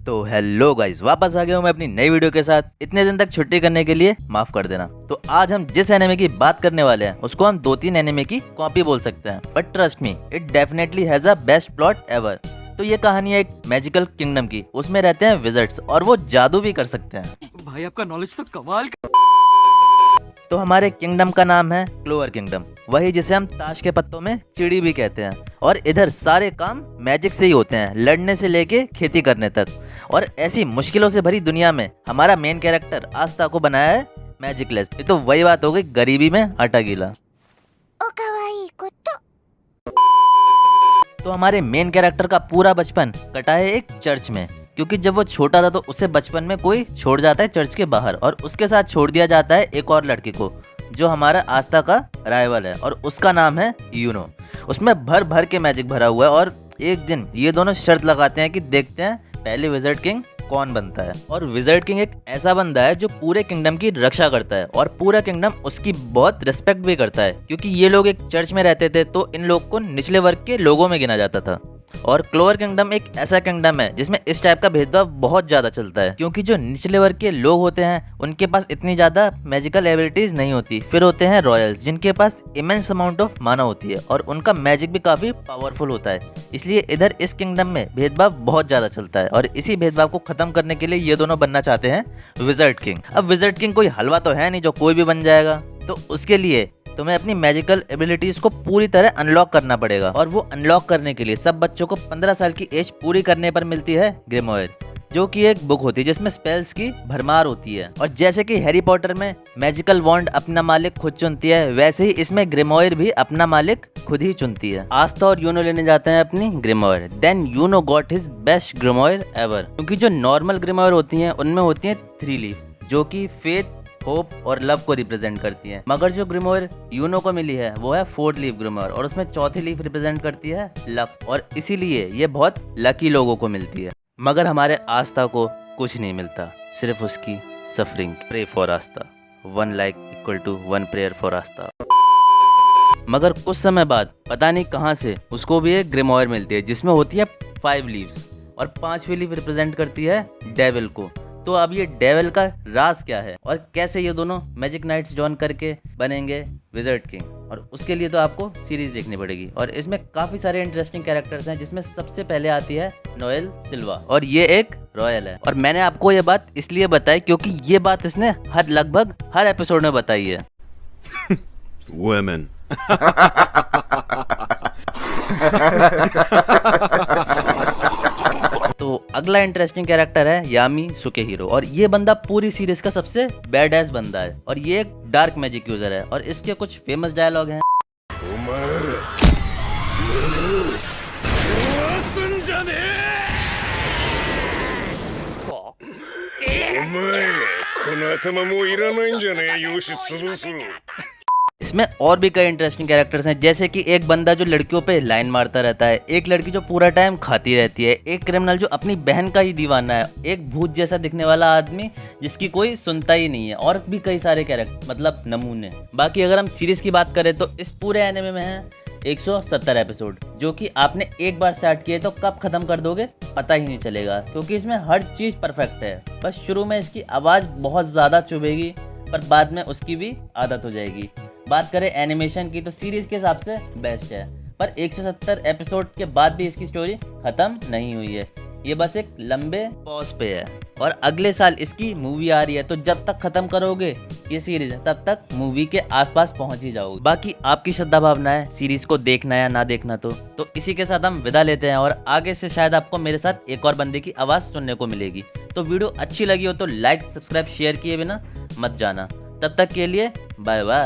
तो hello guys, वापस आ गया हूँ मैं अपनी नई वीडियो के साथ। इतने दिन तक छुट्टी करने के लिए माफ कर देना। तो आज हम जिस एनिमे की बात करने वाले हैं उसको हम 2-3 एनिमे की कॉपी बोल सकते हैं, but trust me it definitely has a best plot ever. तो ये कहानी है एक मैजिकल किंगडम की। उसमें रहते हैं विजर्ड्स और वो जादू भी कर सकते हैं। भाई आपका नॉलेज तो कमाल का। तो हमारे किंगडम का नाम है क्लोवर किंगडम, वही जिसे हम ताश के पत्तों में चिड़ी भी कहते हैं। और इधर सारे काम मैजिक से ही होते हैं, लड़ने से लेके खेती करने तक। और ऐसी मुश्किलों से भरी दुनिया में हमारा मेन कैरेक्टर आस्था को बनाया है मैजिकलेस। ये तो वही बात हो गई गरीबी में आटा गीला। तो हमारे मेन कैरेक्टर का पूरा बचपन कटा है एक चर्च में, क्योंकि जब वो छोटा था तो उसे बचपन में कोई छोड़ जाता है चर्च के बाहर, और उसके साथ छोड़ दिया जाता है एक और लड़की को जो हमारा आस्था का राइवल है, और उसका नाम है यूनो। उसमें भर भर के मैजिक भरा हुआ है। और एक दिन ये दोनों शर्त लगाते हैं कि देखते हैं पहले विजर्ड किंग कौन बनता है। और विजर्ड किंग एक ऐसा बंदा है जो पूरे किंगडम की रक्षा करता है, और पूरा किंगडम उसकी बहुत रिस्पेक्ट भी करता है, क्योंकि ये लोग एक चर्च में रहते थे तो इन लोग को निचले वर्ग के लोगों में गिना जाता था। और क्लोवर किंगडम एक ऐसा किंगडम है जिसमें इस टाइप का भेदभाव बहुत ज्यादा चलता है, क्योंकि जो निचले वर्ग के लोग होते हैं उनके पास इतनी ज्यादा मैजिकल एबिलिटीज नहीं होती। फिर होते हैं रॉयल्स जिनके पास इमेंस अमाउंट ऑफ माना होती है, और उनका मैजिक भी काफी पावरफुल होता है। इसलिए इधर इस किंगडम में भेदभाव बहुत ज्यादा चलता है, और इसी भेदभाव को खत्म करने के लिए ये दोनों बनना चाहते हैं विजर्ड किंग। अब विजर्ड किंग कोई हलवा तो है नहीं जो कोई भी बन जाएगा, तो उसके लिए तुम्हें अपनी मैजिकल एबिलिटीज को पूरी तरह अनलॉक करना पड़ेगा। और वो अनलॉक करने के लिए सब बच्चों को 15 साल की एज पूरी करने पर मिलती है ग्रिमोयर, जो कि एक बुक होती है जिसमें स्पेल्स की भरमार होती है। और जैसे कि हैरी पॉटर में मैजिकल वॉन्ड अपना मालिक खुद चुनती है, वैसे ही इसमें ग्रिमोयर भी अपना मालिक खुद ही चुनती है। आस्था और यूनो लेने जाते हैं अपनी grimoire. Then Yuno got his best grimoire ever, क्योंकि जो नॉर्मल ग्रिमोयर होती हैं उनमें होती हैं 3 लीफ, जो कि फेथ, होप और लव को रिप्रेजेंट करती है। मगर जो ग्रिमोयर यूनो को मिली है वो है 4th लीफ ग्रिमोयर, और उसमें 4थी लीफ रिप्रेजेंट करती है लक, और इसीलिए ये बहुत लकी लोगों को मिलती है। मगर हमारे आस्था को कुछ नहीं मिलता, सिर्फ उसकी suffering. Pray for Aastha, 1 like equal to 1 prayer for Aastha. मगर कुछ समय बाद पता नहीं कहाँ से उसको भी एक ग्रिमोयर मिलती है जिसमें होती है 5 लीव्स, और 5वीं लीफ रिप्रेजेंट करती है डेविल को। तो अब ये डेविल का राज क्या है, और कैसे ये दोनों मैजिक नाइट्स जॉइन करके बनेंगे विजर्ड किंग, और उसके लिए तो आपको सीरीज देखनी पड़ेगी। और इसमें काफी सारे इंटरेस्टिंग कैरेक्टर्स हैं, जिसमें सबसे पहले आती है नोएल सिल्वा, और ये एक रॉयल है। और मैंने आपको ये बात इसलिए बताई क्योंकि ये बात इसने लगभग हर एपिसोड में बताई है। Women. तो अगला इंटरेस्टिंग कैरेक्टर है यामी सुकेहीरो, और ये बंदा पूरी सीरीज का सबसे बैडएस बंदा है, और ये एक डार्क मैजिक यूजर है। और इसके कुछ फेमस डायलॉग हैं। इसमें और भी कई इंटरेस्टिंग कैरेक्टर्स हैं, जैसे कि एक बंदा जो लड़कियों पे लाइन मारता रहता है, एक लड़की जो पूरा टाइम खाती रहती है, एक क्रिमिनल जो अपनी बहन का ही दीवाना है, एक भूत जैसा दिखने वाला आदमी जिसकी कोई सुनता ही नहीं है, और भी कई सारे कैरेक्टर, मतलब नमूने। बाकी अगर हम सीरीज की बात करें तो इस पूरे एनिमे में है 170 एपिसोड, जो कि आपने एक बार स्टार्ट किए तो कब खत्म कर दोगे पता ही नहीं चलेगा, क्योंकि इसमें हर चीज परफेक्ट है। बस शुरू में इसकी आवाज बहुत ज्यादा चुभेगी, पर बाद में उसकी भी आदत हो जाएगी। बात करें एनिमेशन की तो सीरीज के हिसाब से बेस्ट है, पर 170 एपिसोड के बाद भी इसकी स्टोरी खत्म नहीं हुई है, ये बस एक लंबे पॉज पे है। और अगले साल इसकी मूवी आ रही है, तो जब तक खत्म करोगे ये सीरीज तब तक मूवी के आसपास पहुंच ही जाओगे। बाकी आपकी श्रद्धा भावना है सीरीज को देखना या ना देखना। तो इसी के साथ हम विदा लेते हैं, और आगे से शायद आपको मेरे साथ एक और बंदे की आवाज़ सुनने को मिलेगी। तो वीडियो अच्छी लगी हो तो लाइक, सब्सक्राइब, शेयर किए बिना मत जाना। तब तक के लिए बाय बाय।